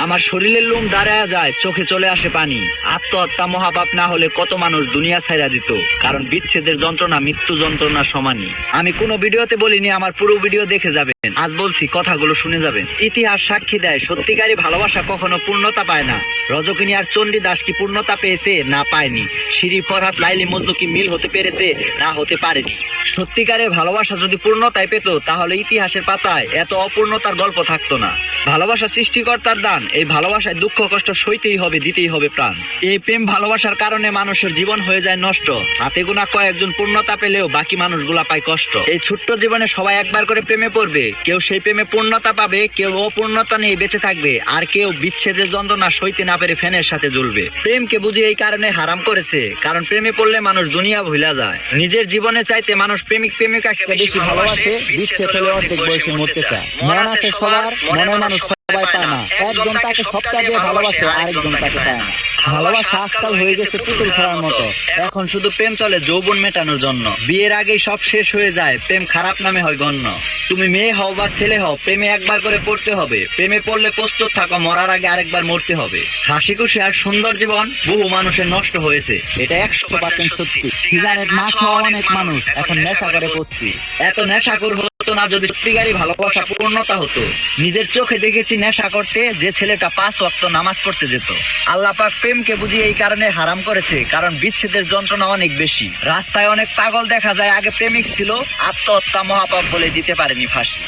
আমার শরীরের লোম দাঁড়ায় যায়, চোখে চলে আসে পানি। আত্মহত্যা মহাপাপ না হলে কত মানুষ দুনিয়া ছাইড়া দিত, কারণ বিচ্ছেদের যন্ত্রণা মৃত্যু যন্ত্রণা সমানই। আমি কোনো ভিডিওতে বলিনি, আমার পুরো ভিডিও দেখে যাবেন। আজ বলছি, কথাগুলো শুনে যাবেন। ইতিহাস সাক্ষী দেয়, সত্যিকারী ভালোবাসা কখনো পূর্ণতা পায় না। রজকিনী আর চণ্ডীদাস কি পূর্ণতা পেয়েছে? না, পায়নি। শিরি ফরহাদ লাইলি মজনু কি মিল হতে পেরেছে? না, হতে পারেনি। সত্যিকারের ভালোবাসা যদি পূর্ণতায় পেত, তাহলে ইতিহাসের পাতায় এত অপূর্ণতার গল্প থাকতো না। ভালোবাসা সৃষ্টিকর্তার দান, এই ভালোবাসায় দুঃখ কষ্ট সইতেই হবে, দিতেই হবে প্রাণ। এই প্রেম ভালোবাসার কারণে মানুষের জীবন হয়ে যায় নষ্ট। হাতে গোনা কয়েকজন পূর্ণতা পেলেও বাকি মানুষগুলা পায় কষ্ট। এই ছোট্ট জীবনে সবাই একবার করে প্রেমে পড়বে। কেউ সেই প্রেমে পূর্ণতা পাবে, কেউ অপূর্ণতা নিয়ে বেঁচে থাকবে, আর কেউ বিচ্ছেদের যন্ত্রণা সইতে না পেরে ফ্যানের সাথে জ্বলবে। প্রেমকে বুঝি এই কারণে হারাম করেছে, কারণ প্রেমে পড়লে মানুষ দুনিয়া ভুলা যায়। নিজের জীবনে চাইতে মানুষ প্রেমিক প্রেমিকাকে বেশি ভালোবাসে, বিচ্ছেদ হলে অর্ধেক বয়সে মরতে চায়। মন আছে সবার, মনের মানুষ সবাই পায় না। একজন তাকে সবটা দিয়ে ভালোবাসে, আরেকজন তাকে পায় না। ভালোবাসা আজকাল হয়ে গেছে পুতুল খেলার মতো। এখন শুধু প্রেম চলে যৌবন মেটানোর জন্য। বিয়ের আগেই সব শেষ হয়ে যায়, প্রেম খারাপ নামে হয় গণ্য। তুমি মেয়ে হও বা ছেলে হও, প্রেমে একবার করে পড়তে হবে। প্রেমে পড়লে প্রস্তুত থাকো, মরার আগে আরেকবার মরতে হবে। হাসি খুশি আর সুন্দর জীবন বহু মানুষের নষ্ট হয়েছে, এটা 100% সত্যি। সিগারেট না খাওয়া অনেক মানুষ এখন নেশা করে পড়ছি। এত নেশাখোর হতো না যদি সত্যিকারী ভালোবাসা পূর্ণতা হতো। নিজের চোখে দেখেছি নেশা করতে যে ছেলেটা 5 ওয়াক্ত নামাজ পড়তে যেত। আল্লাহ পাক প্রেমকে বুঝি এই কারণে হারাম করেছে, কারণ বিচ্ছেদের যন্ত্রণা অনেক বেশি। রাস্তায় অনেক পাগল দেখা যায়, আগে প্রেমিক ছিল, আত্মহত্যা মহাপাপ বলে দিতে পারেনি ফাঁসি।